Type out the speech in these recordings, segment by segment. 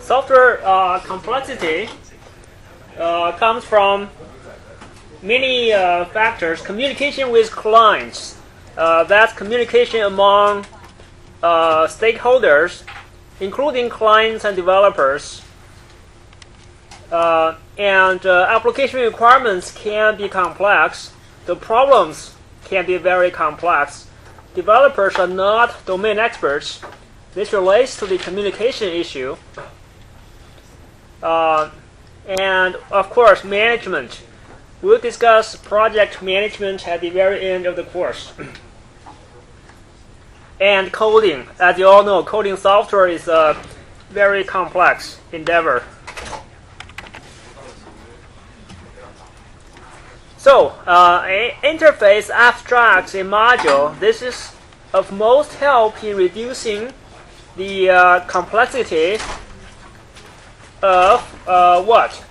software complexity comes from many factors. Communication with clients, that's communication among stakeholders, including clients and developers. And application requirements can be complex. The problems can be very complex. Developers are not domain experts. This relates to the communication issue. And of course, management. We'll discuss project management at the very end of the course. And coding. As you all know, coding software is a very complex endeavor. So, interface abstracts a module. This is of most help in reducing the complexity of what?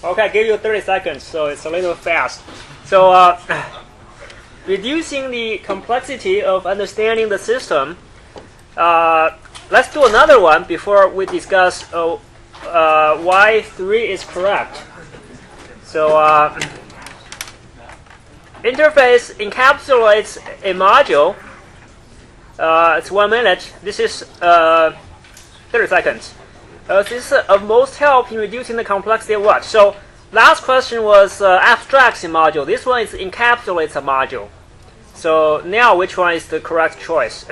Okay, I gave you 30 seconds, so it's a little fast. So, reducing the complexity of understanding the system. Let's do another one before we discuss why 3 is correct. So, interface encapsulates a module. It's 1 minute. This is 30 seconds. This is of most help in reducing the complexity of what? So last question was abstracts a module. This one is encapsulates a module. So now which one is the correct choice?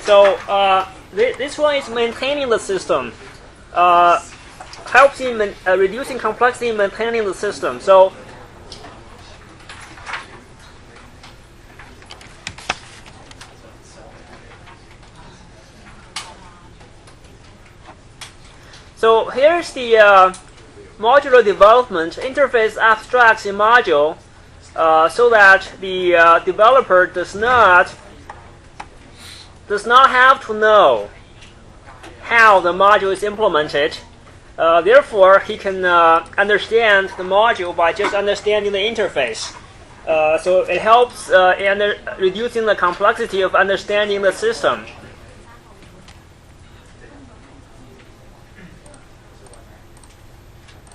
So this one is maintaining the system. Helps in reducing complexity in maintaining the system. So here's the modular development. Interface abstracts a module so that the developer does not have to know how the module is implemented. Therefore, he can understand the module by just understanding the interface. So it helps in reducing the complexity of understanding the system.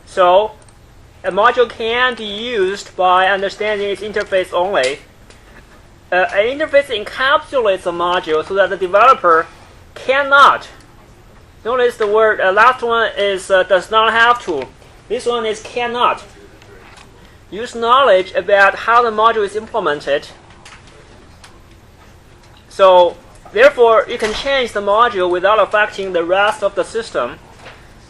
So a module can be used by understanding its interface only. An interface encapsulates a module so that the developer cannot. Notice the word last one is does not have to. This one is cannot. Use knowledge about how the module is implemented. So therefore, you can change the module without affecting the rest of the system.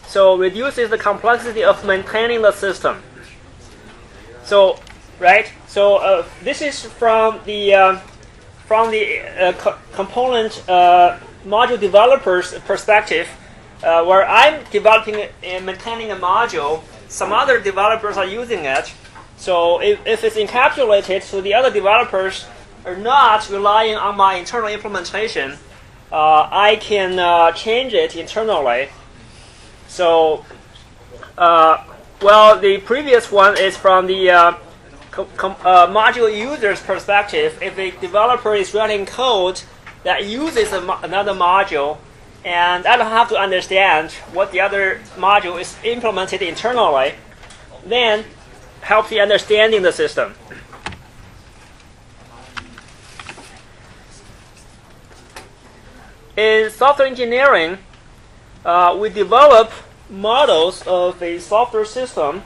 So reduces the complexity of maintaining the system. So right. So this is from the component module developer's perspective, where I'm developing and maintaining a module. Some other developers are using it. So if it's encapsulated, so the other developers are not relying on my internal implementation, I can change it internally. So, well, the previous one is from the module user's perspective. If a developer is writing code that uses another module, and I don't have to understand what the other module is implemented internally, then helps the understanding the system. In software engineering, we develop models of a software system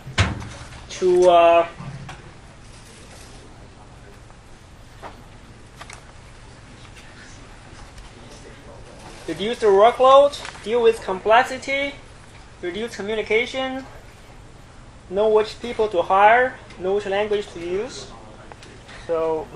to reduce the workload, deal with complexity, reduce communication, know which people to hire, know which language to use. So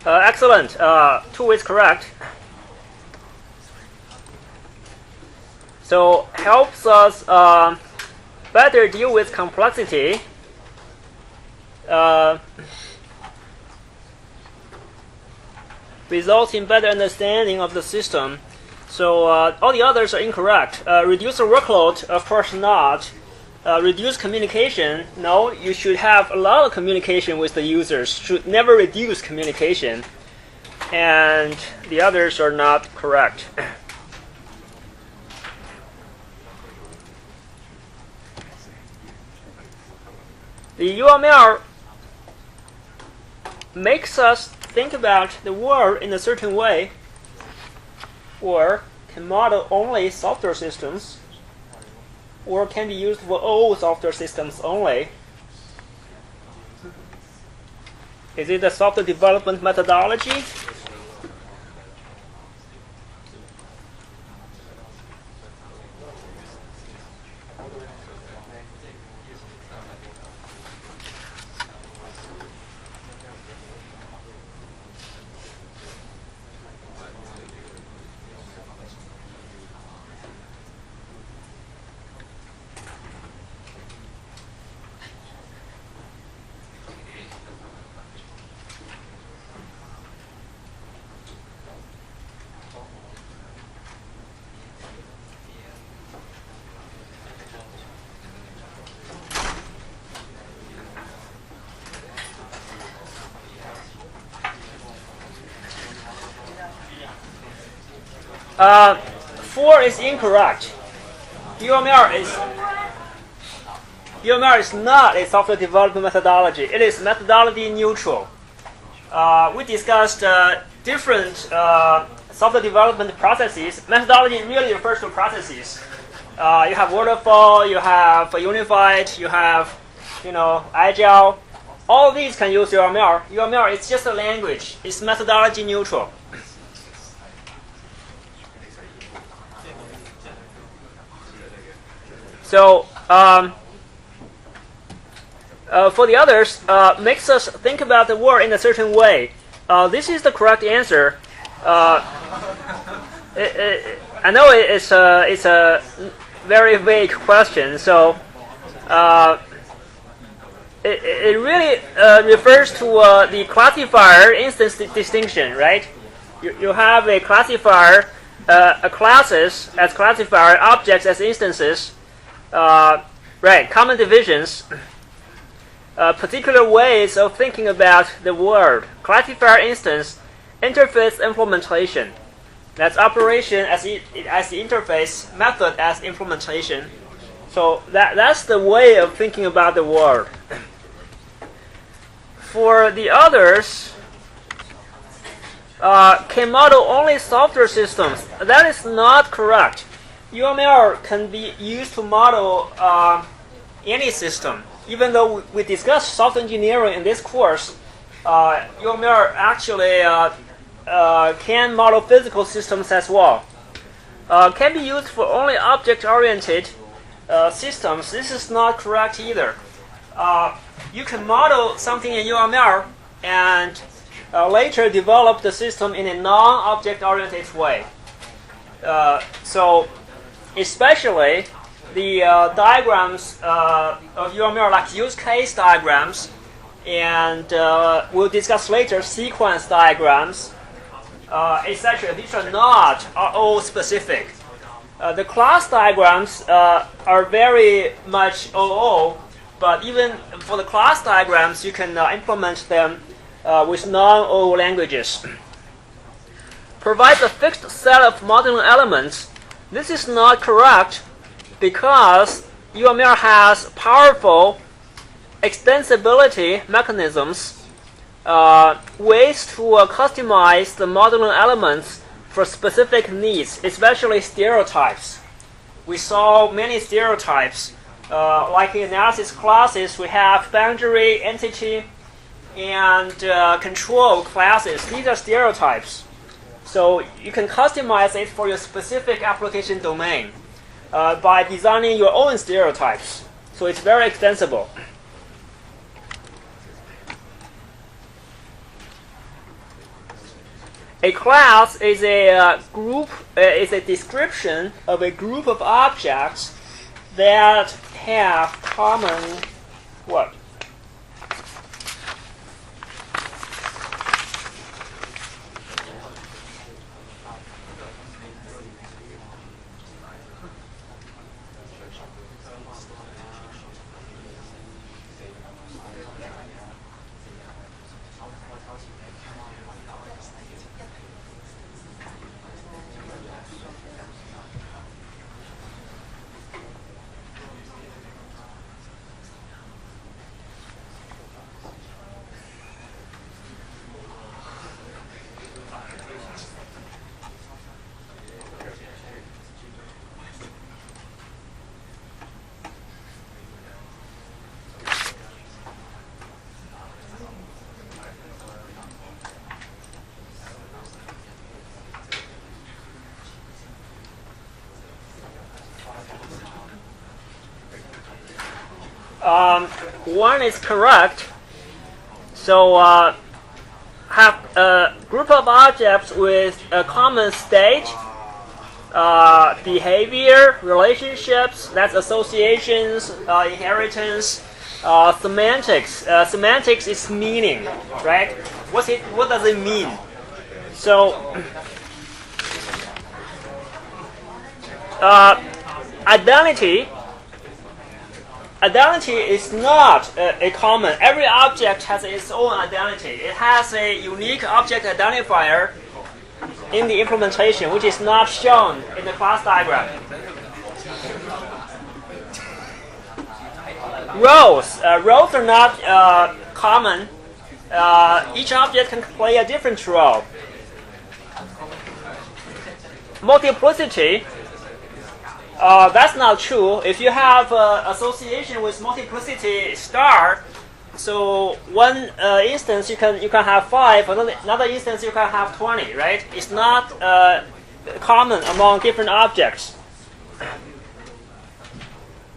excellent. 2 is correct. So helps us better deal with complexity. Results in better understanding of the system. So all the others are incorrect. Reduce the workload, of course not. Reduce communication. No, you should have a lot of communication with the users. Should never reduce communication. And the others are not correct. The UML makes us think about the world in a certain way, or can model only software systems, or can be used for all software systems only. Is it a software development methodology? Uh, 4 is incorrect. UML is not a software development methodology. It is methodology neutral. We discussed different software development processes. Methodology really refers to processes. You have waterfall, you have unified, you have agile. All of these can use UML. UML is just a language. It's methodology neutral. So for the others, makes us think about the world in a certain way. This is the correct answer. I know it's a very vague question, so it really refers to the classifier instance distinction, right? You have a classifier, a classes as classifier, objects as instances. Right, common divisions, particular ways of thinking about the world. Classifier instance, interface implementation. That's operation as the interface, method as implementation. So that's the way of thinking about the world. For the others, can model only software systems. That is not correct. UML can be used to model any system. Even though we discussed software engineering in this course, UML actually can model physical systems as well. Can be used for only object-oriented systems. This is not correct either. You can model something in UML and later develop the system in a non-object-oriented way. So especially the diagrams of UML, like use case diagrams, and we'll discuss later sequence diagrams, etc. These are not all specific. The class diagrams are very much OO, but even for the class diagrams, you can implement them with non-OO languages. Provides a fixed set of modeling elements. This is not correct because UML has powerful extensibility mechanisms, ways to customize the modeling elements for specific needs, especially stereotypes. We saw many stereotypes. Like in analysis classes, we have boundary, entity, and control classes. These are stereotypes. So you can customize it for your specific application domain by designing your own stereotypes. So it's very extensible. A class is a is a description of a group of objects that have common what? One is correct. So have a group of objects with a common state, behavior, relationships, that's associations, inheritance, semantics. Semantics is meaning, right? What does it mean? So Identity is not a common. Every object has its own identity. It has a unique object identifier in the implementation, which is not shown in the class diagram. Roles. Roles are not common. Each object can play a different role. Multiplicity. That's not true. If you have association with multiplicity star, so one instance you can have 5, another instance you can have 20, right? It's not common among different objects.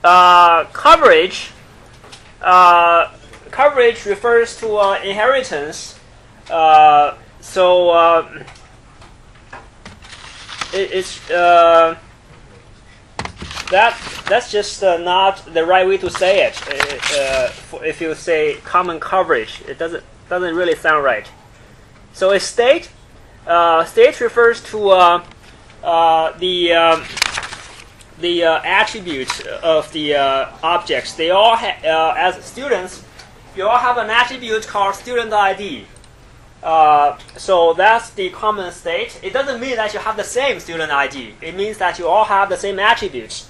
Coverage. Coverage refers to inheritance. That's just not the right way to say it. If you say common coverage, it doesn't really sound right. So a state refers to the attributes of the objects. They all as students, you all have an attribute called student ID. So that's the common state. It doesn't mean that you have the same student ID. It means that you all have the same attributes.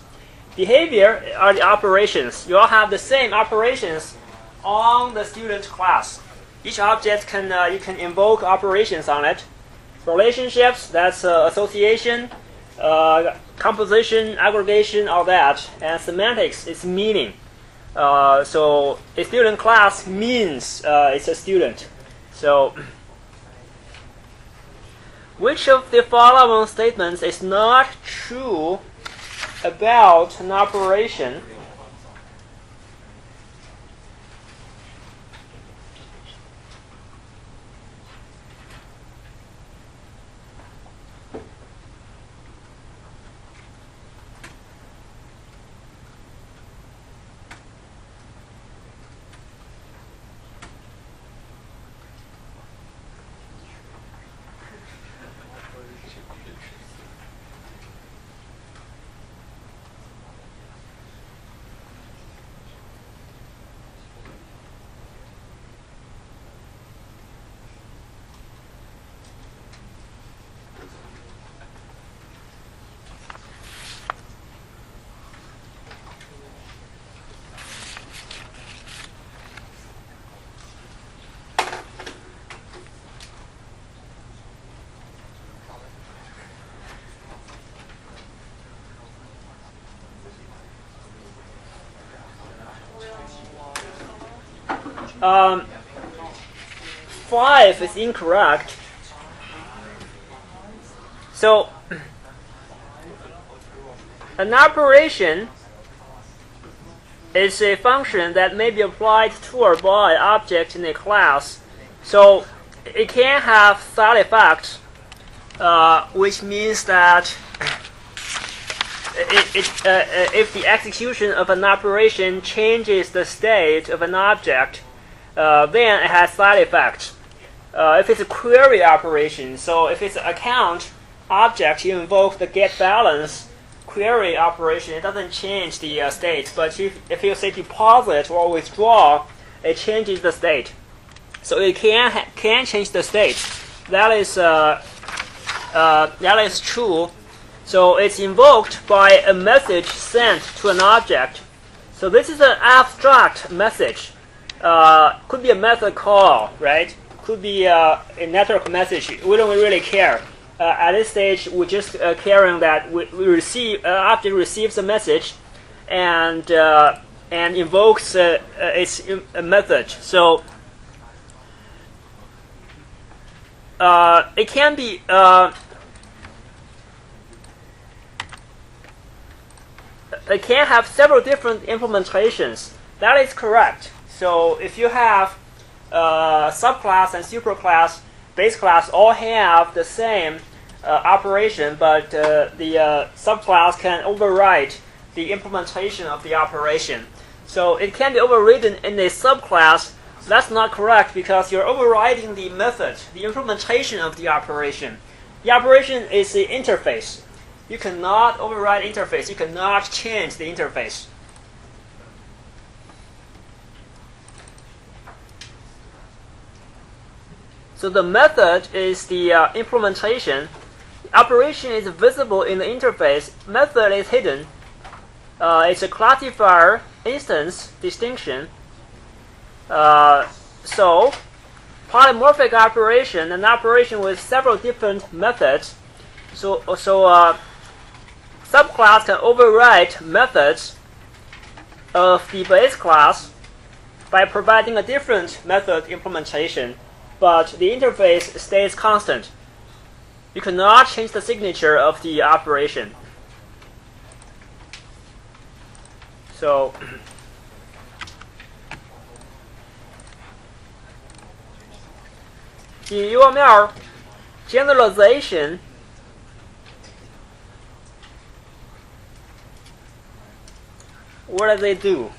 Behavior are the operations. You all have the same operations on the student class. Each object you can invoke operations on it. Relationships, that's association, composition, aggregation, all that. And semantics is meaning. So a student class means it's a student. So which of the following statements is not true about an operation? 5 is incorrect. So an operation is a function that may be applied to or by object in a class. So it can have side effects, which means that if the execution of an operation changes the state of an object, then it has side effects. If it's a query operation, so if it's an account object, you invoke the getBalance query operation, it doesn't change the state. But if you say deposit or withdraw, it changes the state. So it can change the state. That is true. So it's invoked by a message sent to an object. So this is an abstract message. Could be a method call, right? Could be a network message. We don't really care. At this stage, we're just caring that we receive object receives a message, and invokes its method. So it can be. It can have several different implementations. That is correct. So if you have subclass and superclass, base class all have the same operation, but the subclass can override the implementation of the operation. So it can be overridden in a subclass. That's not correct because you're overriding the method, the implementation of the operation. The operation is the interface. You cannot override interface. You cannot change the interface. So the method is the implementation. Operation is visible in the interface. Method is hidden. It's a classifier instance distinction. So polymorphic operation, an operation with several different methods. So subclass can override methods of the base class by providing a different method implementation, but the interface stays constant. You cannot change the signature of the operation. So in UML generalization, what do they do?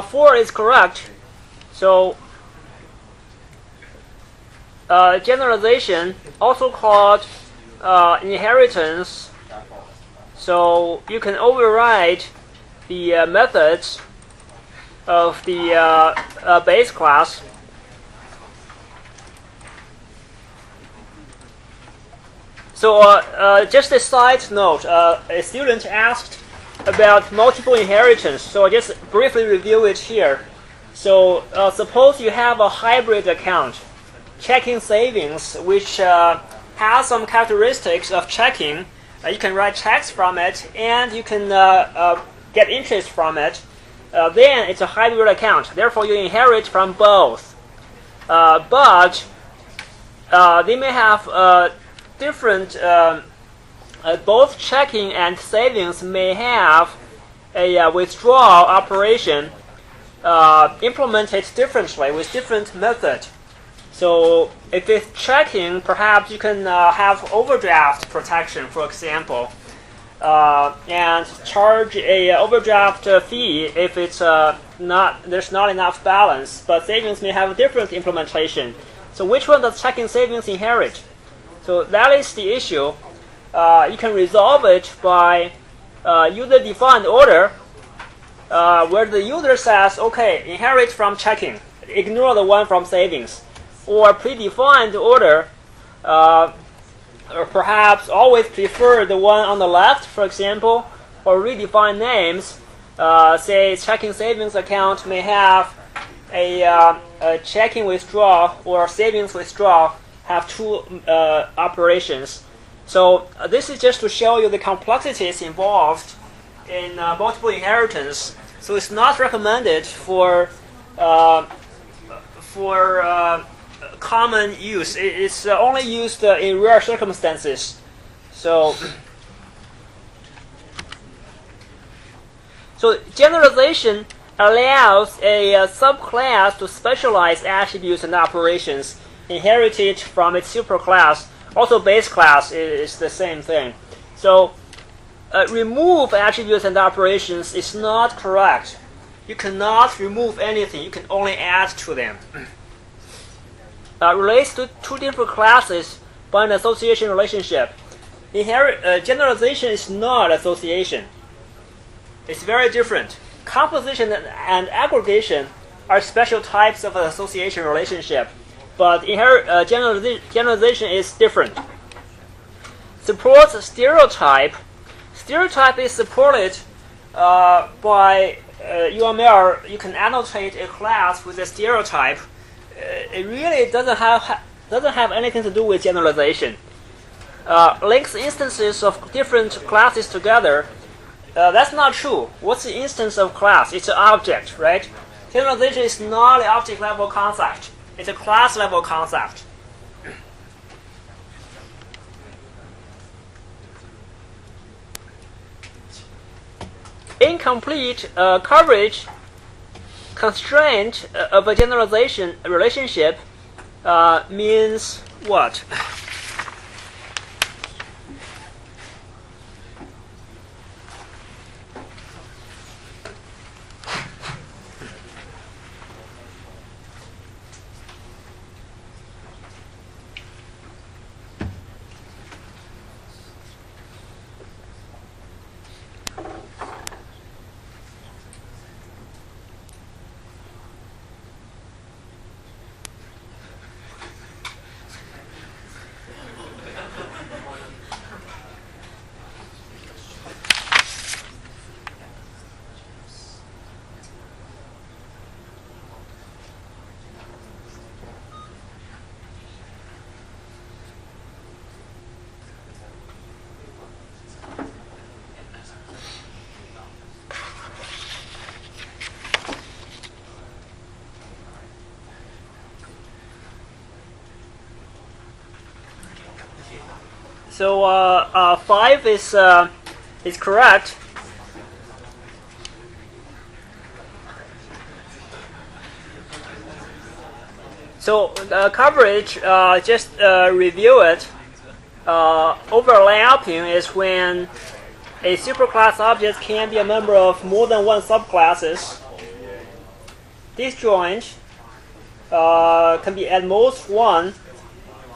Four is correct. So generalization, also called inheritance. So you can override the methods of the base class. So just a side note, a student asked about multiple inheritance. So I'll just briefly review it here. So suppose you have a hybrid account, checking savings, which has some characteristics of checking. You can write checks from it, and you can get interest from it. Then it's a hybrid account. Therefore, you inherit from both. But they may have different. Both checking and savings may have a withdrawal operation implemented differently with different method. So if it's checking, perhaps you can have overdraft protection, for example, and charge a overdraft fee if it's there's not enough balance. But savings may have a different implementation. So which one does checking savings inherit? So that is the issue. You can resolve it by user-defined order, where the user says, okay, inherit from checking, ignore the one from savings. Or predefined order, or perhaps always prefer the one on the left, for example, or redefine names. Say checking savings account may have a checking withdrawal or savings withdrawal have two operations. So this is just to show you the complexities involved in multiple inheritance. So it's not recommended for common use. It's only used in rare circumstances. So generalization allows a subclass to specialize attributes and operations inherited from its superclass. Also, base class is the same thing. So remove attributes and operations is not correct. You cannot remove anything. You can only add to them. Relates to two different classes by an association relationship. Generalization is not association. It's very different. Composition and aggregation are special types of an association relationship, but generalization is different. Supports stereotype. Stereotype is supported by UML. You can annotate a class with a stereotype. It really doesn't have anything to do with generalization. Links instances of different classes together. That's not true. What's the instance of class? It's an object, right? Generalization is not an object level concept. It's a class level concept. Incomplete coverage constraint of a generalization relationship means what? So 5 is correct. So coverage, just review it. Overlapping is when a superclass object can be a member of more than one subclasses. Disjoint can be at most one.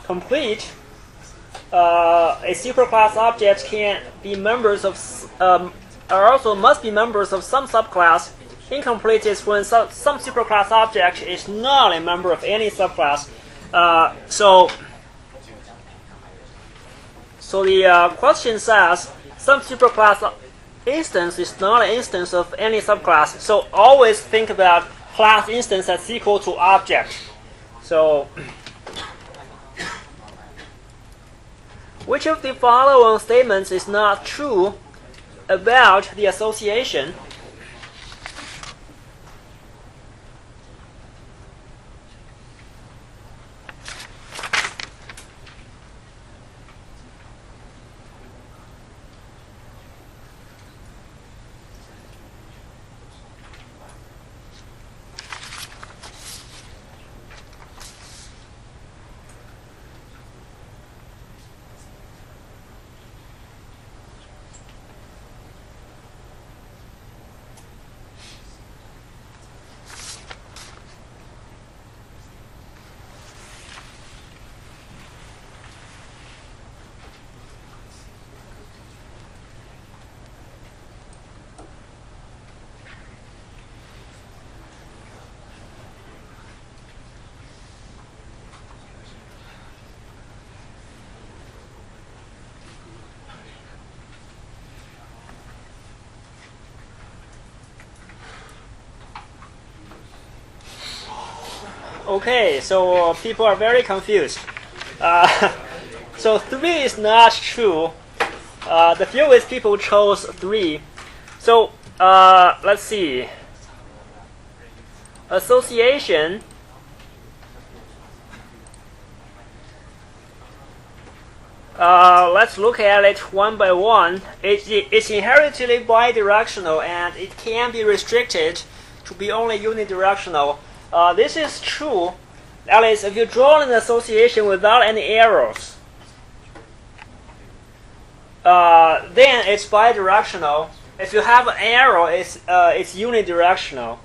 Complete. A superclass object can be members of, or also must be members of some subclass. Incomplete is when some superclass object is not a member of any subclass. So the question says some superclass instance is not an instance of any subclass. So always think about class instance as equal to object. So which of the following statements is not true about the association? Okay, so people are very confused. So 3 is not true. The fewest people chose 3. So let's see. Association. Let's look at it one by one. It's inherently bidirectional and it can be restricted to be only unidirectional. This is true. That is, if you draw an association without any arrows, then it's bidirectional. If you have an arrow, it's unidirectional.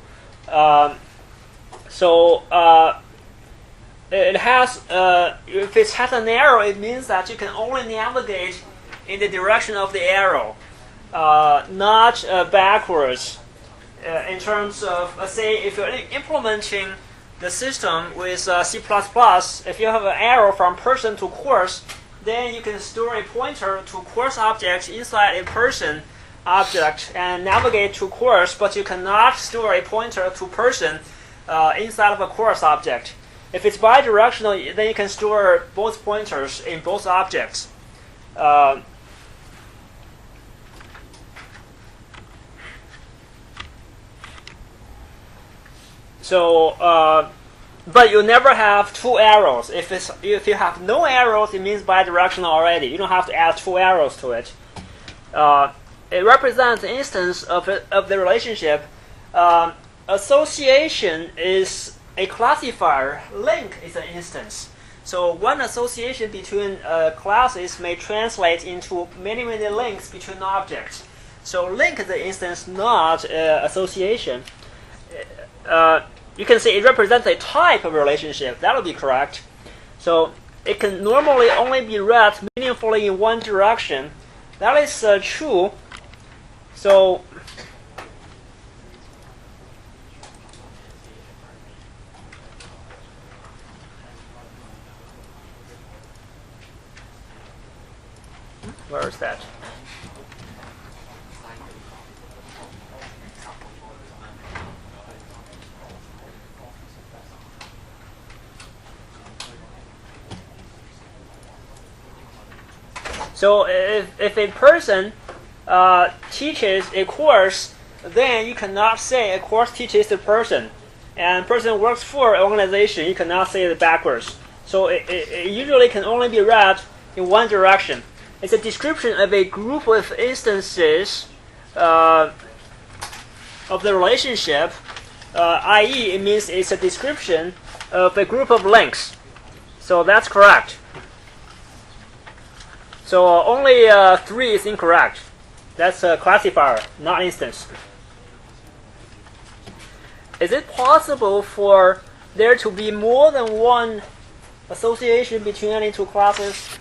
It has, if it has an arrow, it means that you can only navigate in the direction of the arrow, not backwards. In terms of, say, if you're implementing the system with C++, if you have an arrow from person to course, then you can store a pointer to course object inside a person object and navigate to course, but you cannot store a pointer to person inside of a course object. If it's bidirectional, then you can store both pointers in both objects. But you never have 2 arrows. If you have no arrows, it means bidirectional already. You don't have to add 2 arrows to it. It represents an instance of the relationship. Association is a classifier. Link is an instance. So one association between classes may translate into many links between objects. So link is an instance, not association. You can say it represents a type of relationship. That would be correct. So it can normally only be read meaningfully in one direction. That is true. So where is that? So if a person teaches a course, then you cannot say a course teaches a person, and a person works for an organization. You cannot say it backwards. So it usually can only be read in one direction. It's a description of a group of instances of the relationship, i.e. it means it's a description of a group of links. So that's correct. So only 3 is incorrect. That's a classifier, not instance. Is it possible for there to be more than one association between any 2 classes?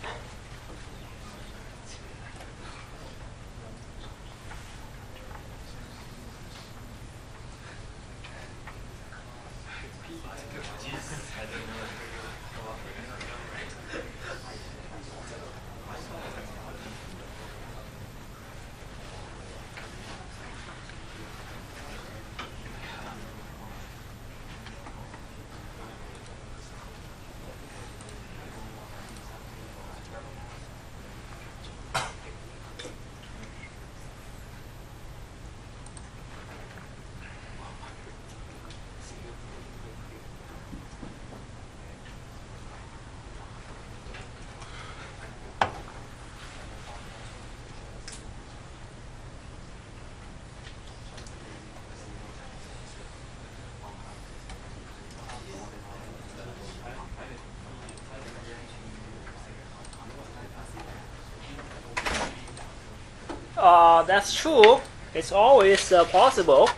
That's true. It's always possible.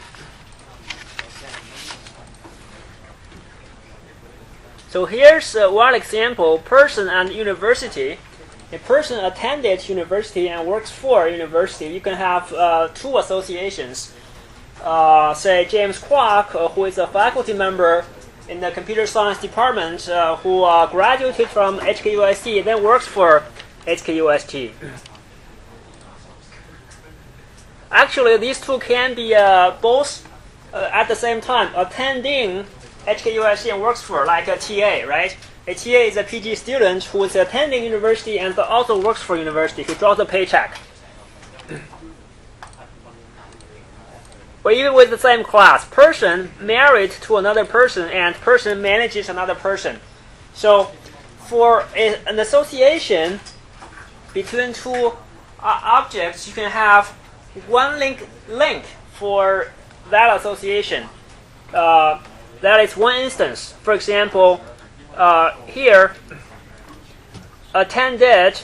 So here's one example, person and university. A person attended university and works for university. You can have 2 associations. Say James Kwok, who is a faculty member in the computer science department, who graduated from HKUST, then works for HKUST. Actually, these 2 can be both at the same time, attending HKUIC works for, like a TA, right? A TA is a PG student who is attending university and also works for university. He draws a paycheck. Or even with the same class, person married to another person and person manages another person. So for an association between two objects, you can have one link for that association. That is one instance. For example, here, attended,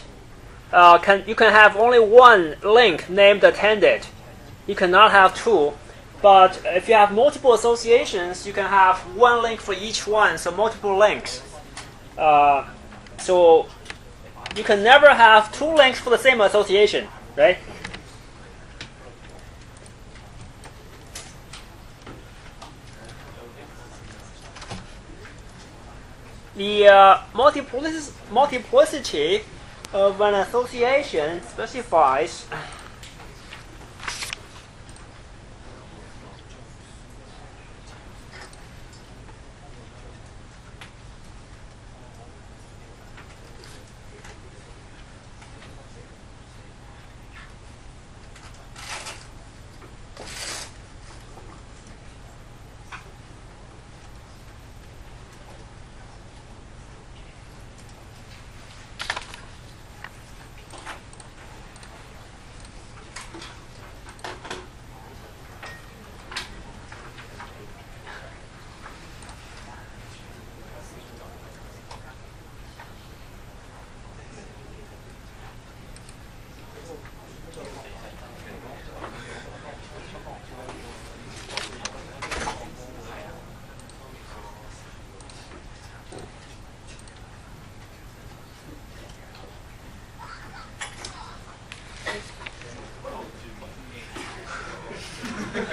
you can have only one link named attended. You cannot have two. But if you have multiple associations, you can have one link for each one, so multiple links. So you can never have two links for the same association, right? The multiplicity of an association specifies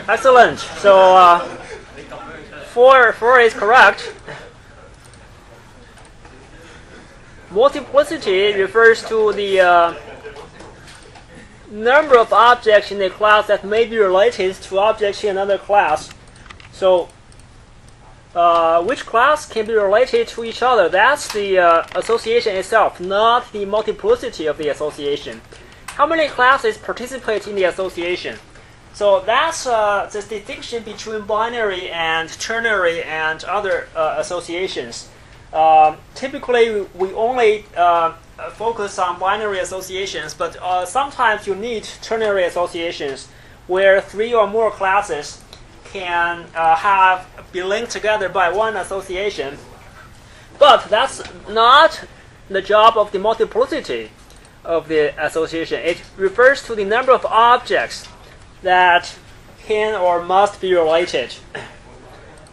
excellent. So 4 is correct. Multiplicity refers to the number of objects in a class that may be related to objects in another class. So which class can be related to each other? That's the association itself, not the multiplicity of the association. How many classes participate in the association? So that's the distinction between binary and ternary and other associations. Typically, we only focus on binary associations, but sometimes you need ternary associations where 3 or more classes can be linked together by one association. But that's not the job of the multiplicity of the association. It refers to the number of objects that can or must be related.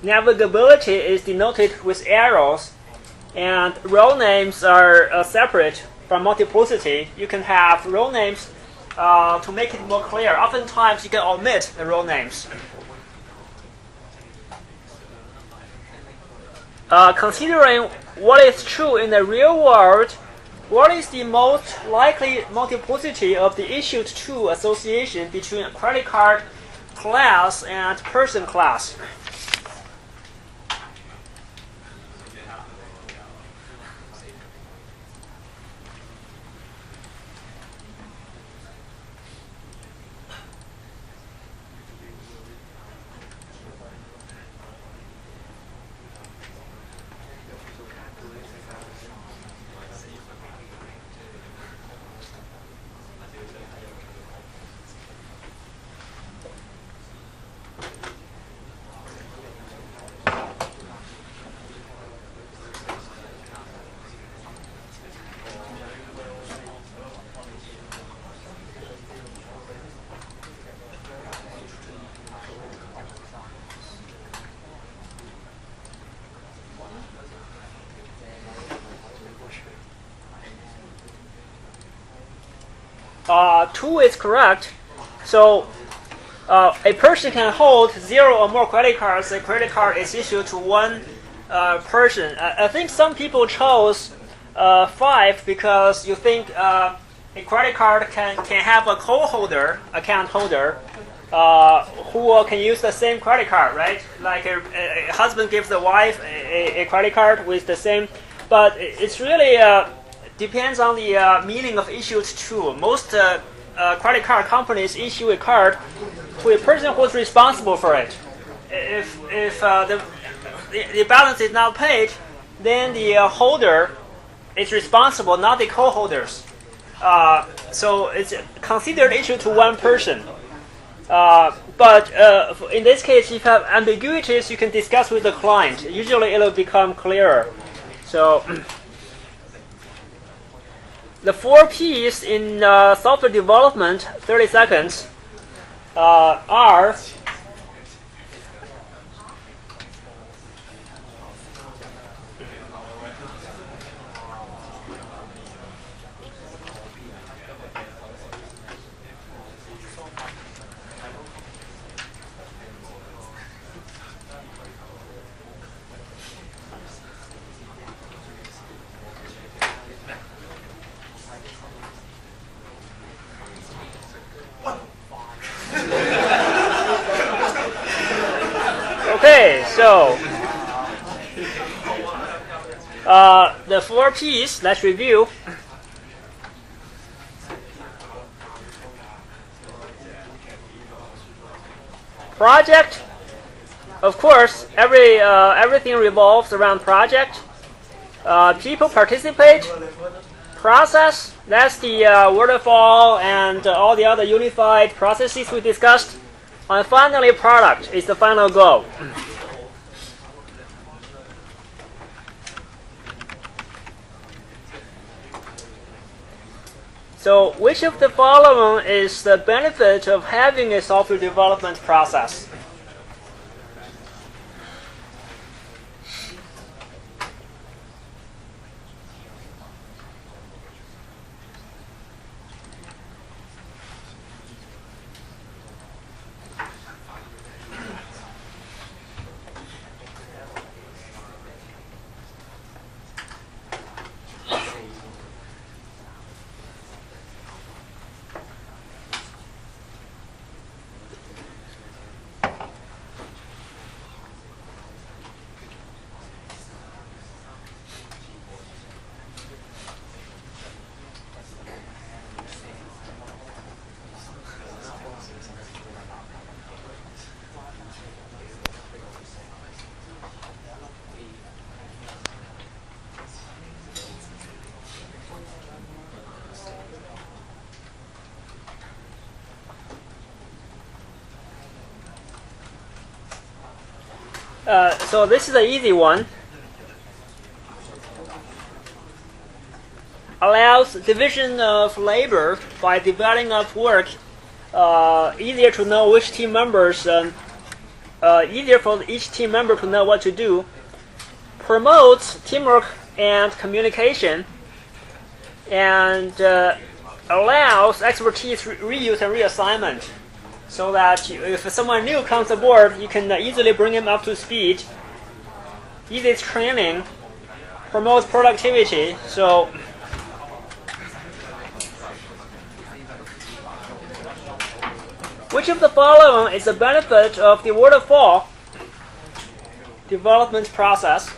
Navigability is denoted with arrows, and row names are separate from multiplicity. You can have row names to make it more clear. Oftentimes, you can omit the row names. Considering what is true in the real world, what is the most likely multiplicity of the issued to association between a credit card class and person class? Two is correct. So a person can hold 0 or more credit cards. A credit card is issued to one person. I think some people chose 5 because you think a credit card can have a co-holder, account holder, who can use the same credit card, right? Like a husband gives the wife a credit card with the same, but it's really depends on the meaning of issued to. Most credit card companies issue a card to a person who's responsible for it. If the balance is not paid, then the holder is responsible, not the co-holders. So it's considered issued to one person. But in this case, if you have ambiguities, you can discuss with the client. Usually, it'll become clearer. So the 4 P's in software development, 30 seconds, are okay, so the 4 P's, let's review. Project, of course, everything revolves around project. People participate. Process, that's the waterfall and all the other unified processes we discussed. And finally, product is the final goal. So, which of the following is the benefit of having a software development process? So this is an easy one. Allows division of labor by dividing up work. Easier to know which team members. Easier for each team member to know what to do. Promotes teamwork and communication. And allows expertise reuse and reassignment. So that if someone new comes aboard, you can easily bring him up to speed. Easy training, promotes productivity. So which of the following is the benefit of the waterfall development process?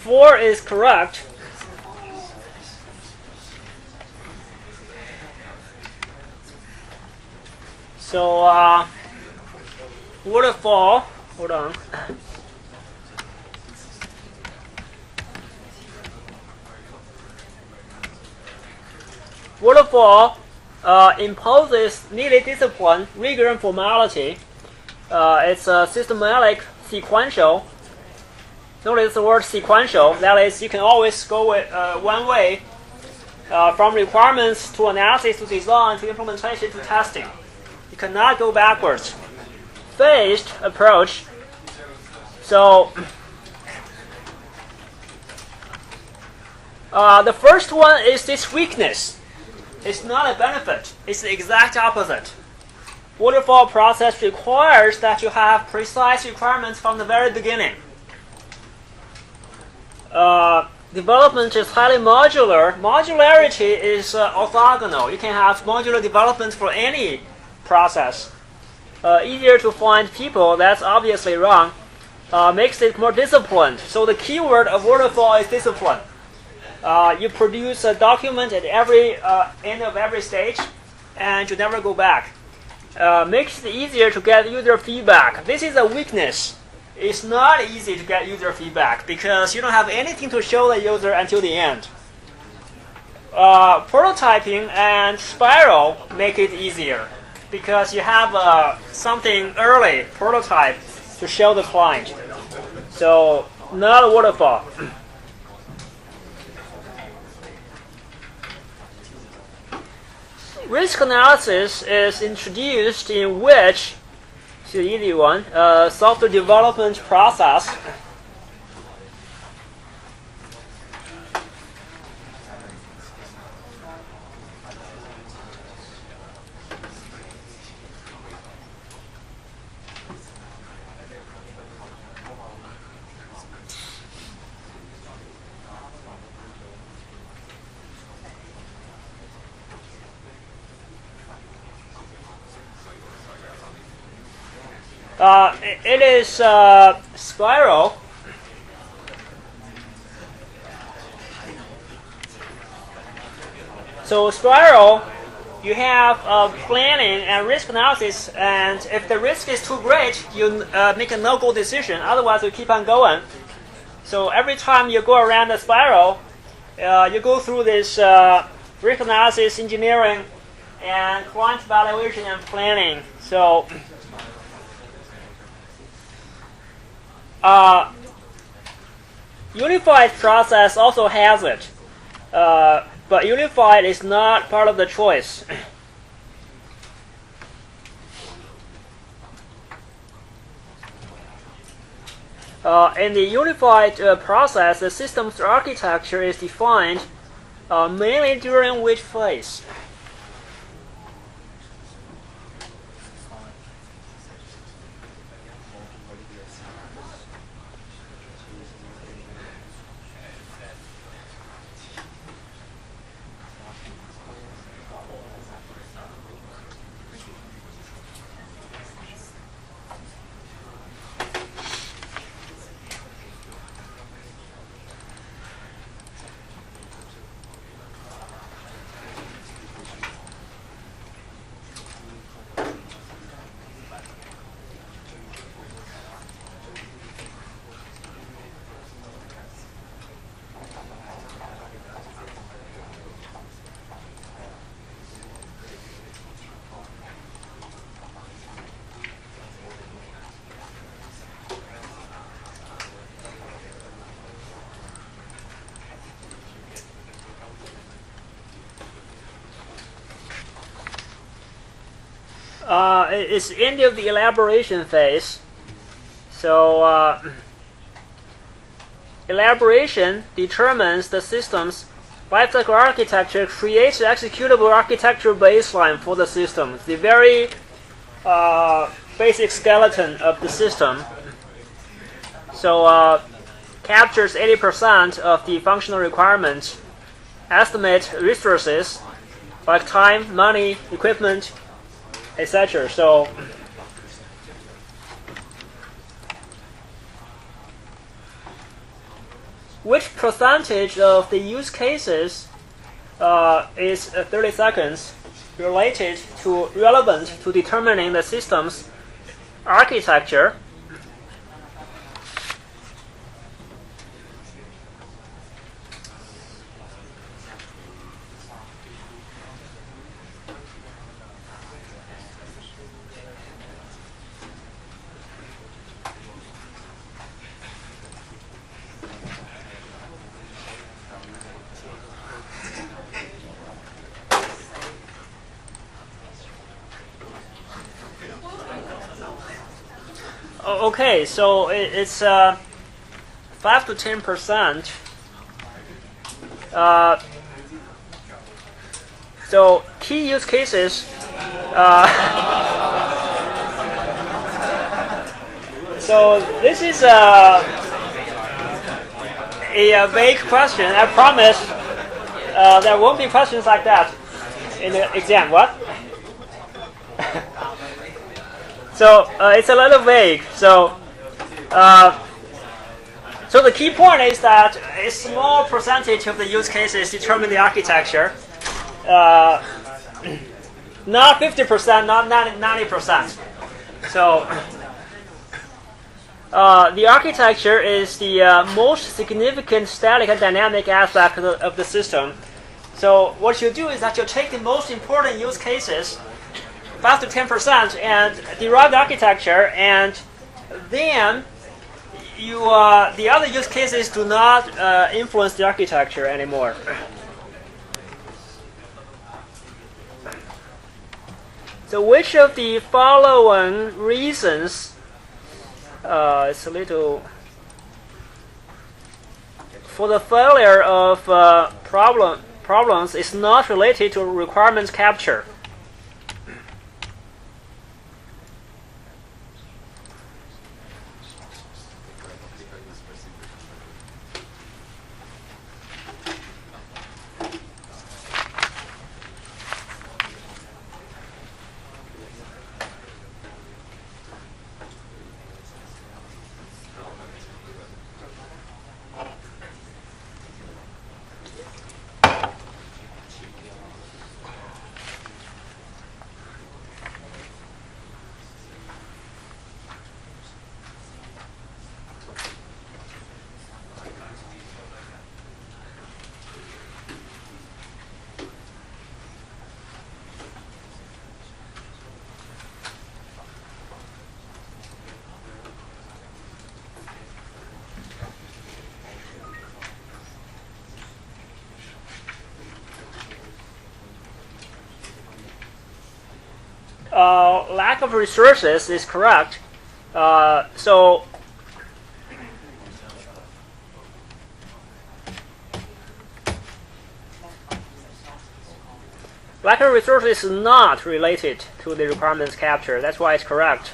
Four is correct. So waterfall, hold on. Waterfall imposes needed discipline, rigor, and formality. It's systematic, sequential. Notice the word sequential. That is, you can always go one way, from requirements to analysis to design to implementation to testing. You cannot go backwards. Phased approach. So the first one is this weakness. It's not a benefit. It's the exact opposite. Waterfall process requires that you have precise requirements from the very beginning. Development is highly modular. Modularity is orthogonal. You can have modular development for any process. Easier to find people, that's obviously wrong. Makes it more disciplined. So the keyword of waterfall is discipline. You produce a document at every end of every stage, and you never go back. Makes it easier to get user feedback. This is a weakness. It's not easy to get user feedback because you don't have anything to show the user until the end. Prototyping and spiral make it easier because you have something early, prototype, to show the client. So not a waterfall. Risk analysis is introduced in which, it's the easy one, software development process. It is spiral. So spiral, you have planning and risk analysis, and if the risk is too great, you make a no-go decision. Otherwise, you keep on going. So every time you go around the spiral, you go through this risk analysis, engineering, and client evaluation and planning. So unified process also has it, but unified is not part of the choice. In the unified process, the system's architecture is defined mainly during which phase? It's the end of the elaboration phase. So elaboration determines the system's lifecycle architecture, creates the executable architecture baseline for the system, the very basic skeleton of the system. So captures 80% of the functional requirements, estimate resources like time, money, equipment, etc. So which percentage of the use cases is 30 seconds? relevant to determining the system's architecture. Okay, so it's 5 to 10%. So key use cases. So this is a vague question. I promise there won't be questions like that in the exam. What? So it's a little vague. So the key point is that a small percentage of the use cases determine the architecture. Not 50%, not 90%. So the architecture is the most significant static and dynamic aspect of the system. So what you do is that you take the most important use cases, 5 to 10%, and derive the architecture, and then the other use cases do not influence the architecture anymore. So which of the following reasons it's a little for the failure of problems is not related to requirements capture? Lack of resources is correct. So lack of resources is not related to the requirements capture. That's why it's correct.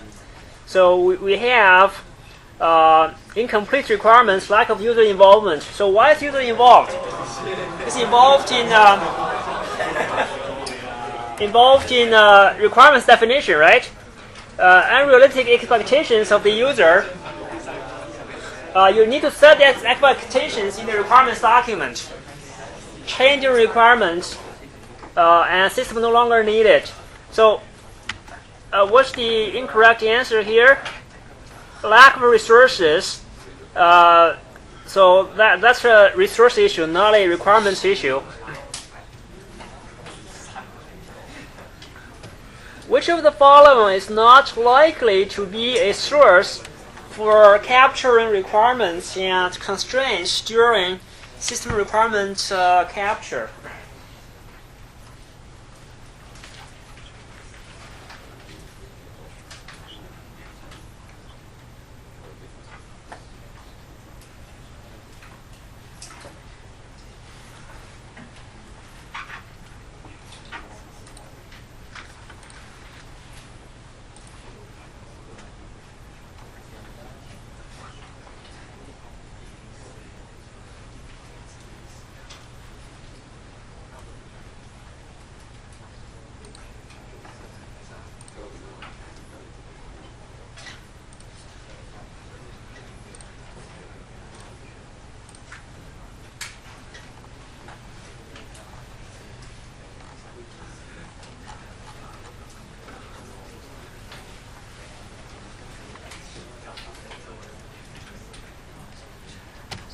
So we have incomplete requirements, lack of user involvement. So why is user involved? It's involved in requirements definition, right? Unrealistic expectations of the user. You need to set the expectations in the requirements document. Changing requirements, and system no longer needed. So, what's the incorrect answer here? Lack of resources. So that's a resource issue, not a requirements issue. Which of the following is not likely to be a source for capturing requirements and constraints during system requirement capture?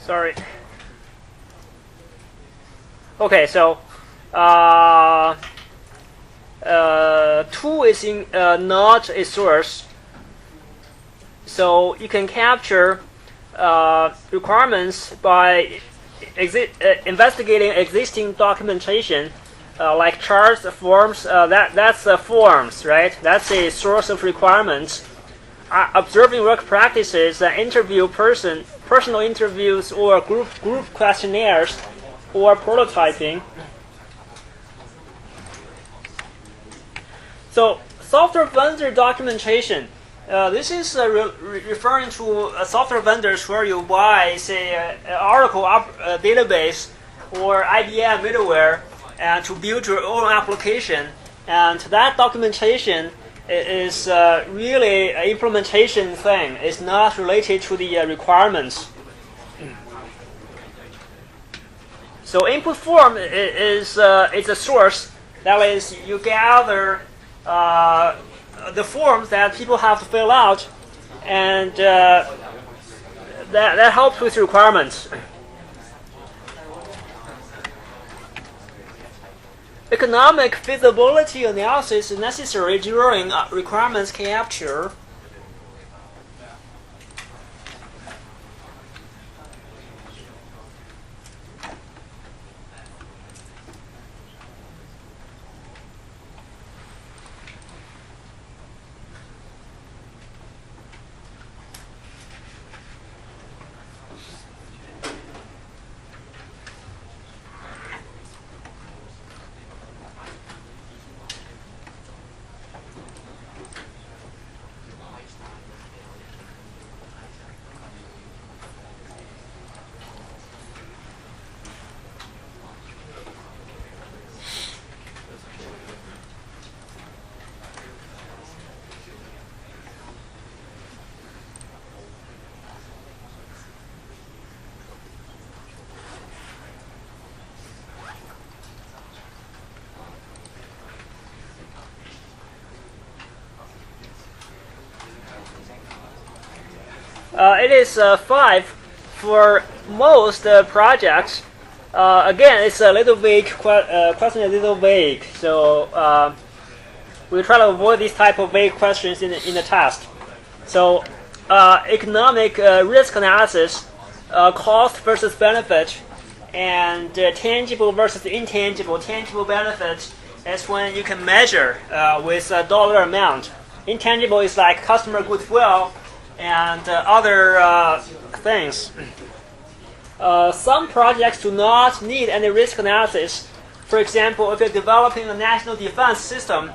Sorry. Okay, so 2 is not a source, so you can capture requirements by investigating existing documentation, like charts, forms. That's forms, right? That's a source of requirements. Observing work practices, personal interviews, or group questionnaires, or prototyping. So software vendor documentation. This is referring to software vendors where you buy, say, an Oracle database or IBM middleware to build your own application. And that documentation is really an implementation thing. It's not related to the requirements. So input form is a source. That is, you gather the forms that people have to fill out, and that helps with requirements. Economic feasibility analysis is necessary during requirements capture. It is 5 for most projects. Again, it's a little vague. Question is a little vague, so we try to avoid these type of vague questions in the test. So, economic risk analysis, cost versus benefit, and tangible versus intangible. Tangible benefit is when you can measure with a dollar amount. Intangible is like customer goodwill and other things. Some projects do not need any risk analysis. For example, if you're developing a national defense system,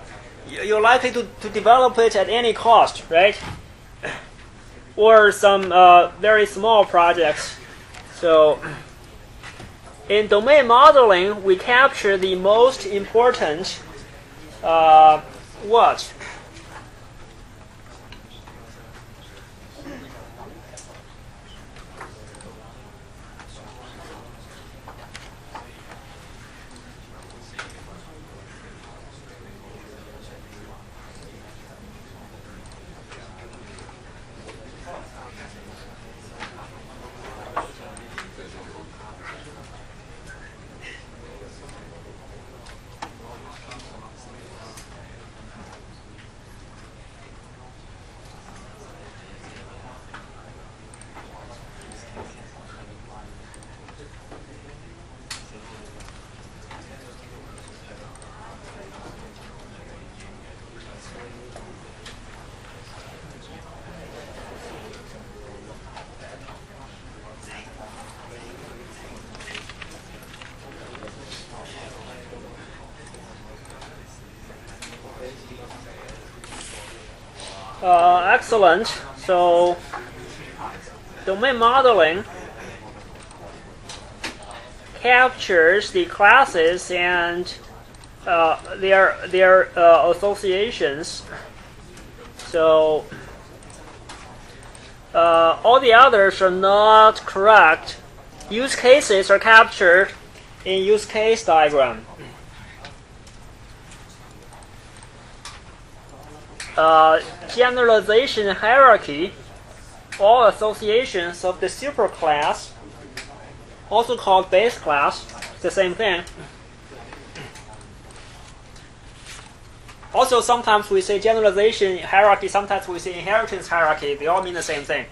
you're likely to develop it at any cost, right? Or some very small projects. So, in domain modeling, we capture the most important what? Excellent. So, domain modeling captures the classes and their associations. So, all the others are not correct. Use cases are captured in use case diagram. Generalization hierarchy, all associations of the superclass also called base class. It's the same thing. Also, sometimes we say generalization hierarchy, sometimes we say inheritance hierarchy. They all mean the same thing.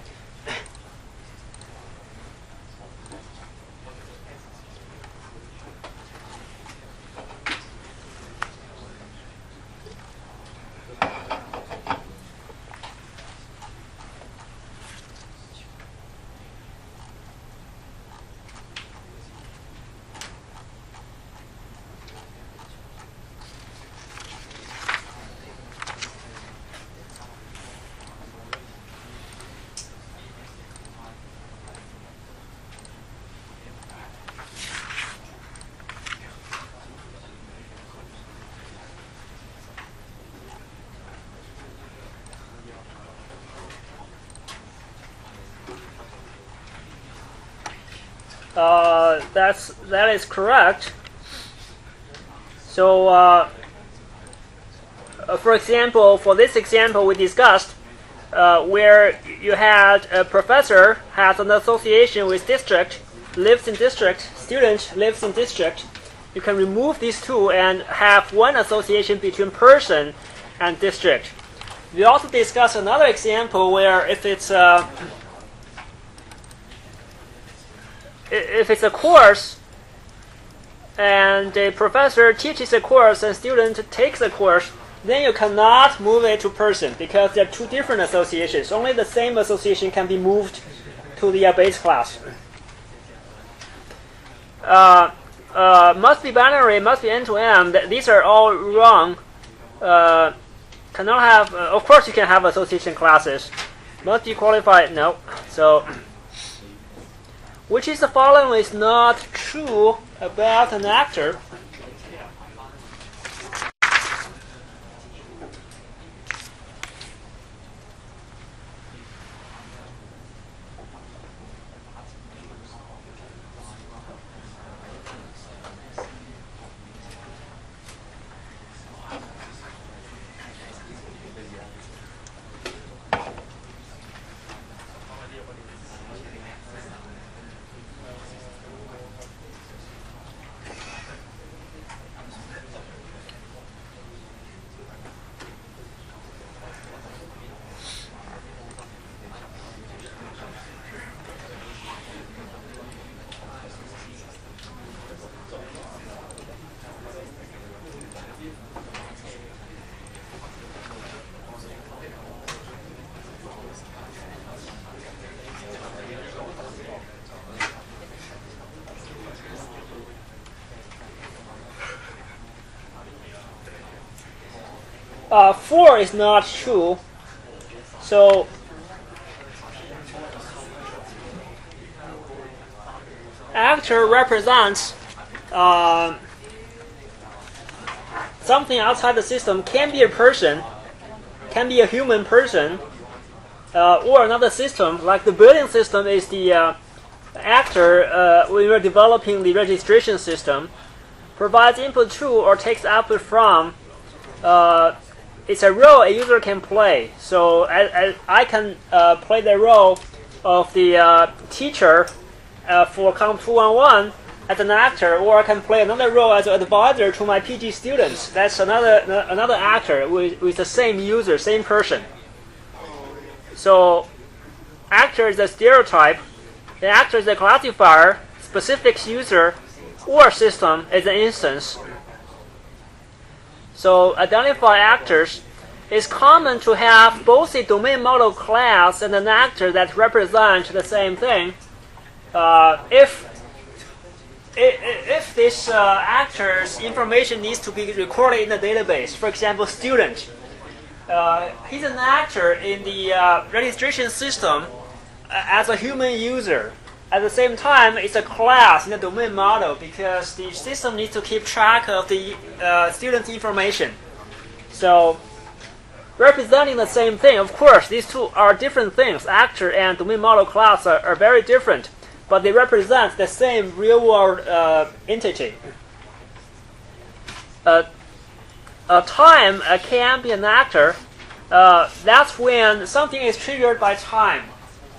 That is correct. So, for example, for this example we discussed, where you had a professor has an association with district, lives in district, student lives in district, you can remove these two and have one association between person and district. We also discussed another example where if it's a course and a professor teaches a course and student takes a course, then you cannot move it to person because they're two different associations. Only the same association can be moved to the base class. Must be binary, must be end-to-end. These are all wrong. Cannot have. Of course, you can have association classes. Must be qualified. No. So, which is the following is not true about an actor? Four is not true. So actor represents something outside the system. Can be a person, can be a human person, or another system. Like the building system is the actor when you're developing the registration system. Provides input to or takes output from. It's a role a user can play. So I can play the role of the teacher for Comp211 as an actor, or I can play another role as an advisor to my PG students. That's another actor with the same user, same person. So actor is a stereotype. The actor is a classifier. Specific user or system is an instance. So identify actors. It's common to have both a domain model class and an actor that represent the same thing. If this actor's information needs to be recorded in the database, for example, student, he's an actor in the registration system as a human user. At the same time, it's a class in the domain model because the system needs to keep track of the student's information. So, representing the same thing, of course, these two are different things. Actor and domain model class are very different, but they represent the same real-world entity. Time can be an actor. That's when something is triggered by time.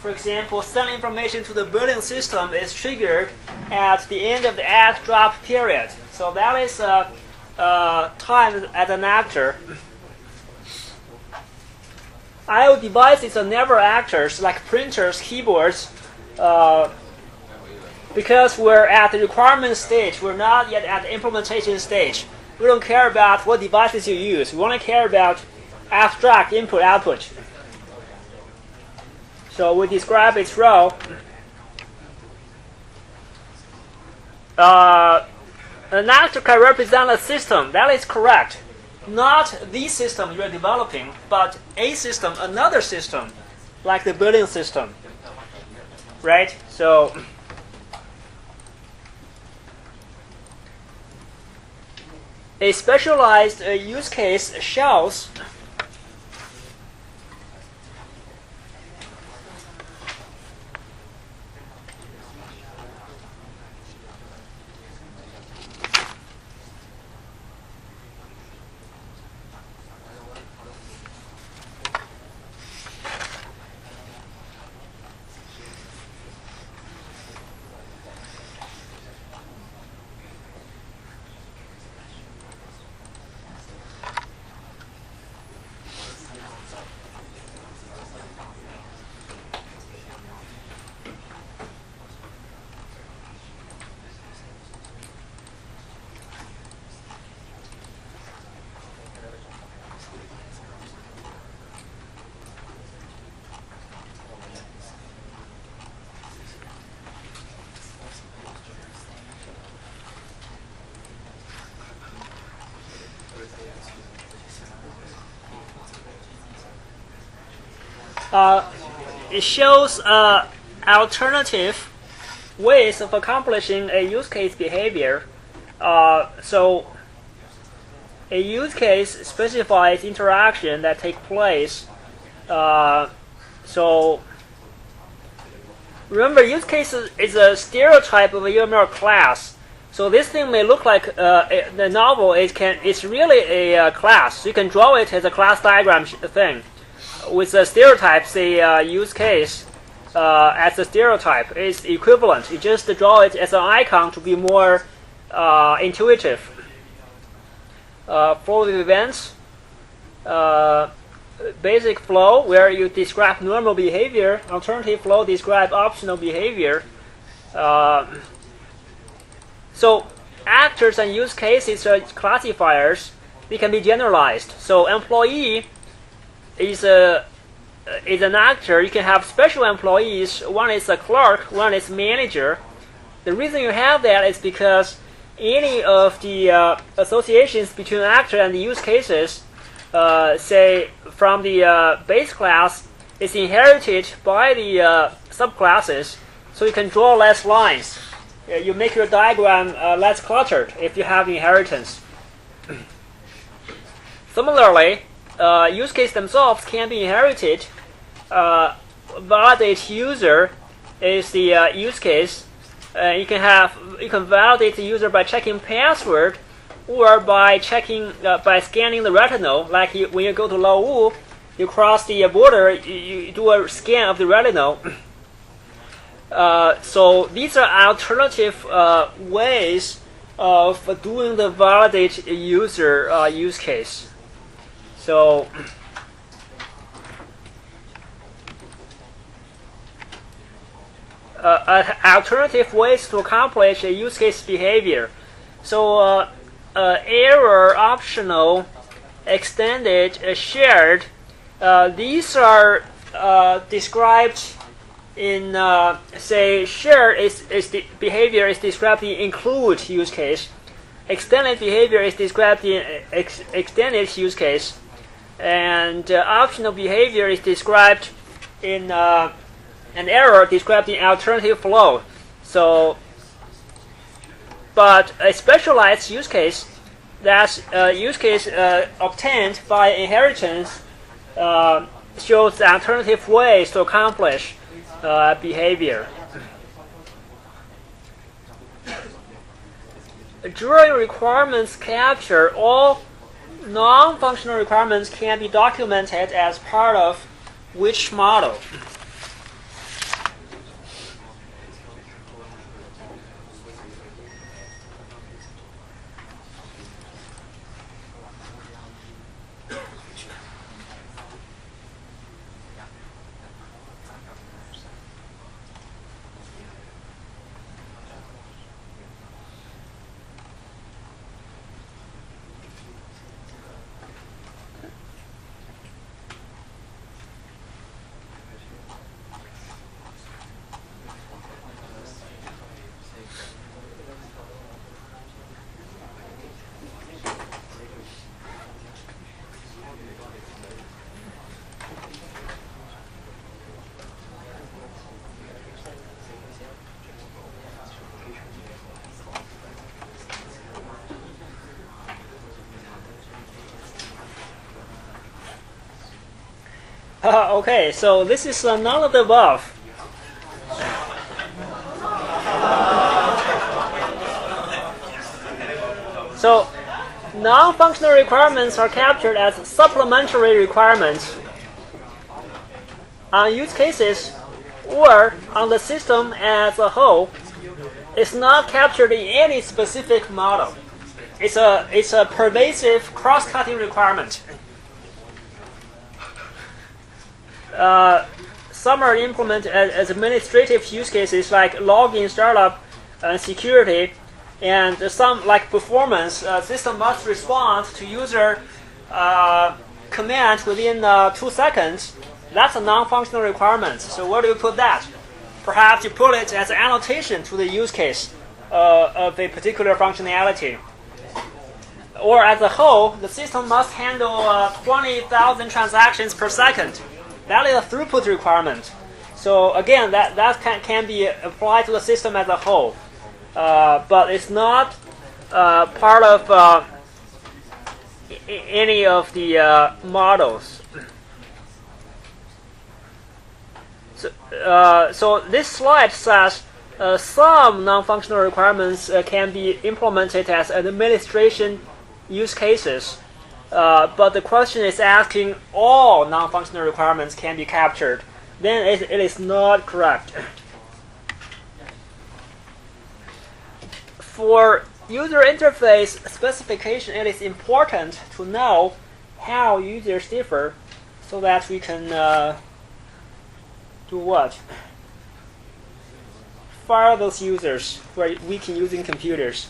For example, send information to the building system is triggered at the end of the add drop period. So that is time as an actor. I/O devices are never actors like printers, keyboards, because we're at the requirement stage. We're not yet at the implementation stage. We don't care about what devices you use. We only care about abstract input-output. So we describe its role. An actor can represent a system. That is correct. Not the system you're developing, but a system, another system, like the building system. Right? So a specialized use case shows it shows alternative ways of accomplishing a use case behavior. So a use case specifies interaction that take place. So remember, use case is a stereotype of a UML class. So this thing may look like the novel. It's really a class. So you can draw it as a class diagram thing. With the stereotypes, the use case as a stereotype is equivalent. You just draw it as an icon to be more intuitive. Flow of events, basic flow where you describe normal behavior. Alternative flow describe optional behavior. So actors and use cases are classifiers. They can be generalized. So employee is an actor. You can have special employees. One is a clerk, one is manager. The reason you have that is because any of the associations between actor and the use cases, say from the base class, is inherited by the subclasses. So you can draw less lines. You make your diagram less cluttered if you have inheritance. Similarly, use case themselves can be inherited. Validate user is the use case. You can validate the user by checking password, or by checking by scanning the retinal. Like when you go to Lawu, you cross the border, you do a scan of the retinal. So these are alternative ways of doing the validate user use case. So alternative ways to accomplish a use case behavior. So error, optional, extended, shared. These are described in say shared is the behavior is described in include use case. Extended behavior is described in extended use case. And optional behavior is described in an error described in alternative flow. So, but a specialized use case, that's use case obtained by inheritance, shows alternative ways to accomplish behavior. During requirements capture, all non-functional requirements can be documented as part of which model. Okay, so this is none of the above. So non-functional requirements are captured as supplementary requirements on use cases or on the system as a whole. It's not captured in any specific model. It's a pervasive cross-cutting requirement. Some are implemented as administrative use cases like login, startup, and security, and some like performance. System must respond to user command within 2 seconds. That's a non-functional requirement. So where do you put that? Perhaps you put it as an annotation to the use case of a particular functionality. Or as a whole, the system must handle 20,000 transactions per second. That is a throughput requirement. So again, that can be applied to the system as a whole. But it's not part of any of the models. So this slide says some non-functional requirements can be implemented as administration use cases. But the question is asking all non-functional requirements can be captured. Then it is not correct. For user interface specification, it is important to know how users differ so that we can do what? Fire those users who are weak in using computers.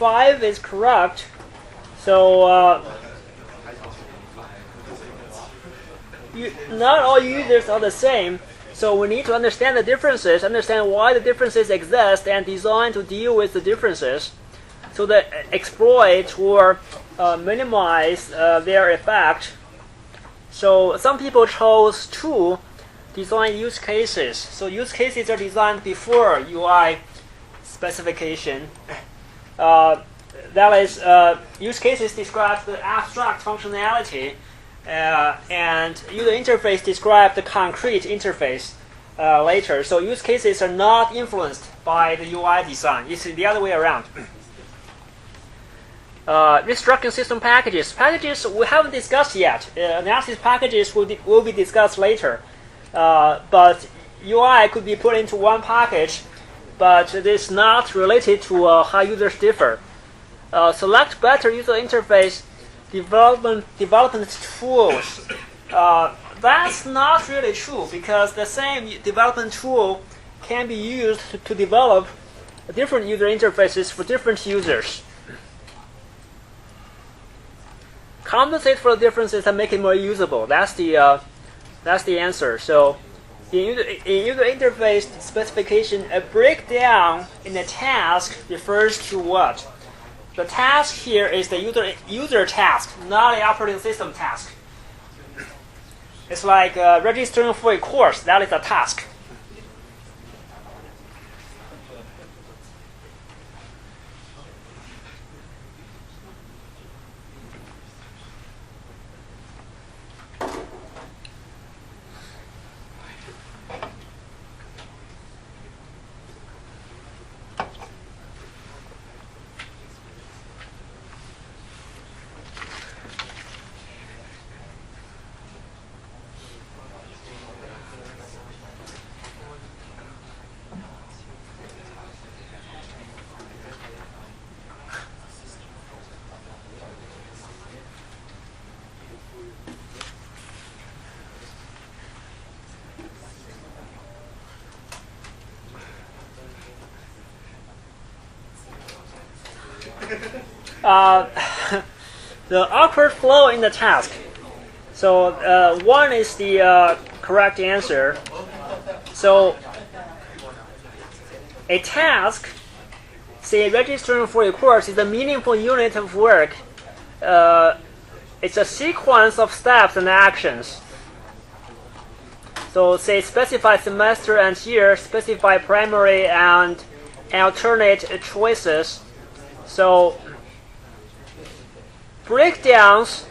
5 is correct. So not all users are the same. So we need to understand the differences, understand why the differences exist, and design to deal with the differences, so that exploit or minimize their effect. So some people chose to design use cases. So use cases are designed before UI specification. That is, use cases describe the abstract functionality, and user interface describe the concrete interface later. So use cases are not influenced by the UI design. It's the other way around. Restructuring system packages. Packages we haven't discussed yet. Analysis packages will be discussed later. But UI could be put into one package, but it is not related to how users differ. Select better user interface development tools. That's not really true, because the same development tool can be used to develop different user interfaces for different users. Compensate for the differences and make it more usable. That's the answer. So in user interface specification, a breakdown in a task refers to what? The task here is the user task, not the operating system task. It's like registering for a course. That is a task. uh, the awkward flow in the task. So 1 is the correct answer. So a task, say registering for a course, is a meaningful unit of work. It's a sequence of steps and actions. So say specify semester and year, specify primary and alternate choices. So breakdowns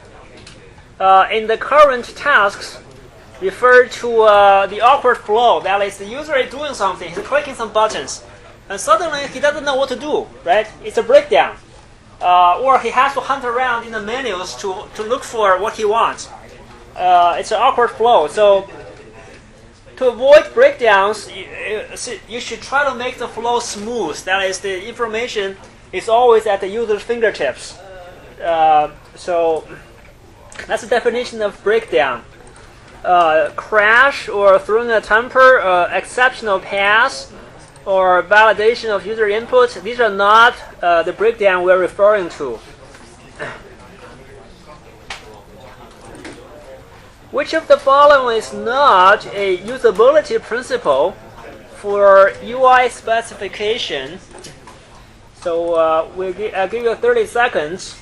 in the current tasks refer to the awkward flow. That is, the user is doing something, he's clicking some buttons, and suddenly he doesn't know what to do, right? It's a breakdown. Or he has to hunt around in the menus to look for what he wants. It's an awkward flow. So to avoid breakdowns, you should try to make the flow smooth. That is, the information is always at the user's fingertips. So that's the definition of breakdown. Crash or throwing a temper, exceptional pass, or validation of user input. These are not the breakdown we're referring to. Which of the following is not a usability principle for UI specification? So I'll give you 30 seconds.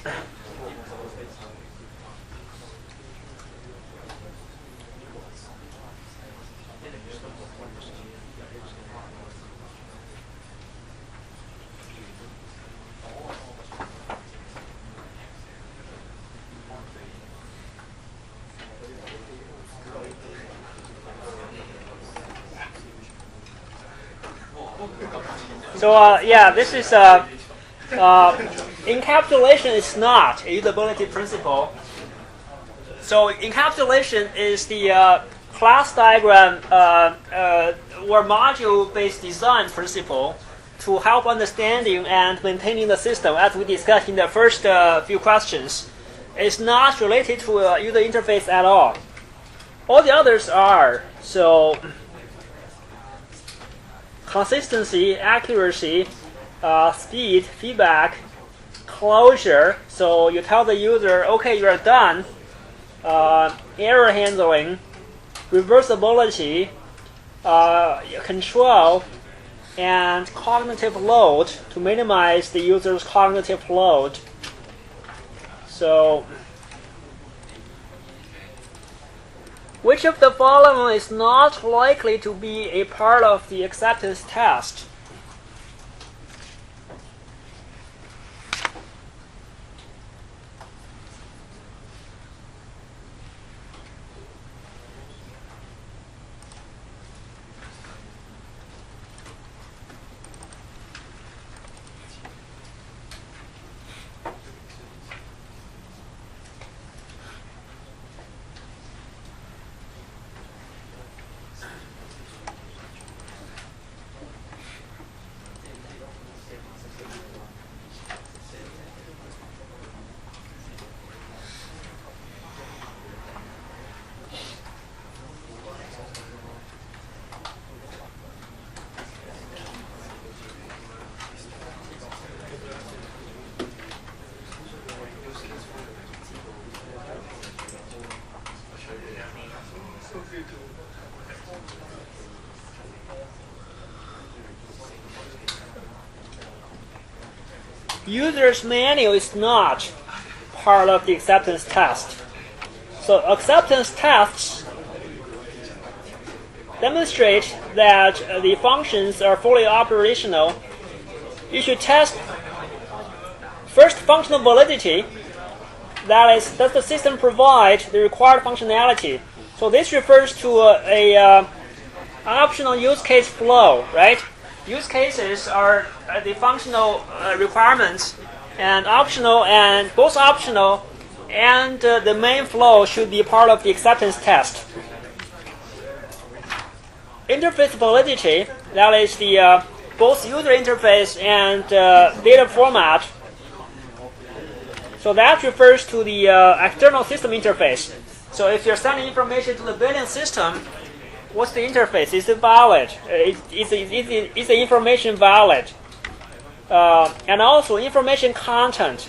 So yeah, this is encapsulation is not a usability principle. So encapsulation is the class diagram or module-based design principle to help understanding and maintaining the system, as we discussed in the first few questions. It's not related to a user interface at all. All the others are. So consistency, accuracy, speed, feedback, closure. So you tell the user, okay, you are done. Error handling, reversibility, control, and cognitive load to minimize the user's cognitive load. So which of the following is not likely to be a part of the acceptance test? User's manual is not part of the acceptance test. So acceptance tests demonstrate that the functions are fully operational. You should test first functional validity. That is, does the system provide the required functionality? So this refers to a optional use case flow, right? Use cases are the functional requirements, and optional, and both optional and the main flow should be part of the acceptance test. Interface validity, that is the both user interface and data format. So that refers to the external system interface. So if you're sending information to the billing system, what's the interface? Is it valid? Is the information valid? And also information content.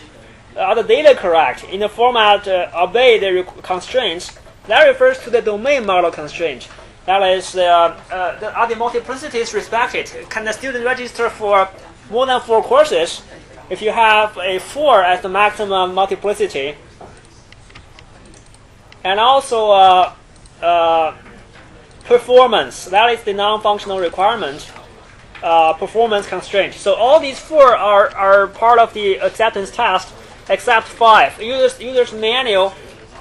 are the data correct in the format obey the constraints, that refers to the domain model constraint. That is, are the multiplicities respected? Can the student register for more than 4 courses if you have a 4 as the maximum multiplicity? And also performance. That is the non-functional requirement. Performance constraint. So all these 4 are part of the acceptance test, except 5. User's manual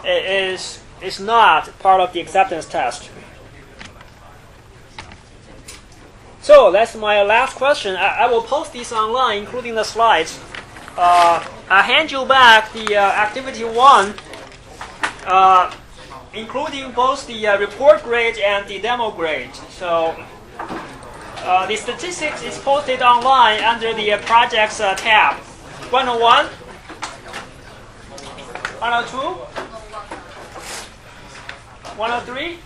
is not part of the acceptance test. So that's my last question. I will post these online, including the slides. I hand you back the activity 1, including both the report grade and the demo grade. So the statistics is posted online under the projects tab. 101, 102, 103,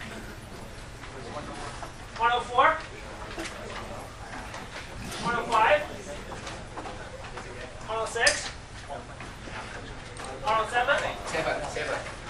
104, 105, 106, 107,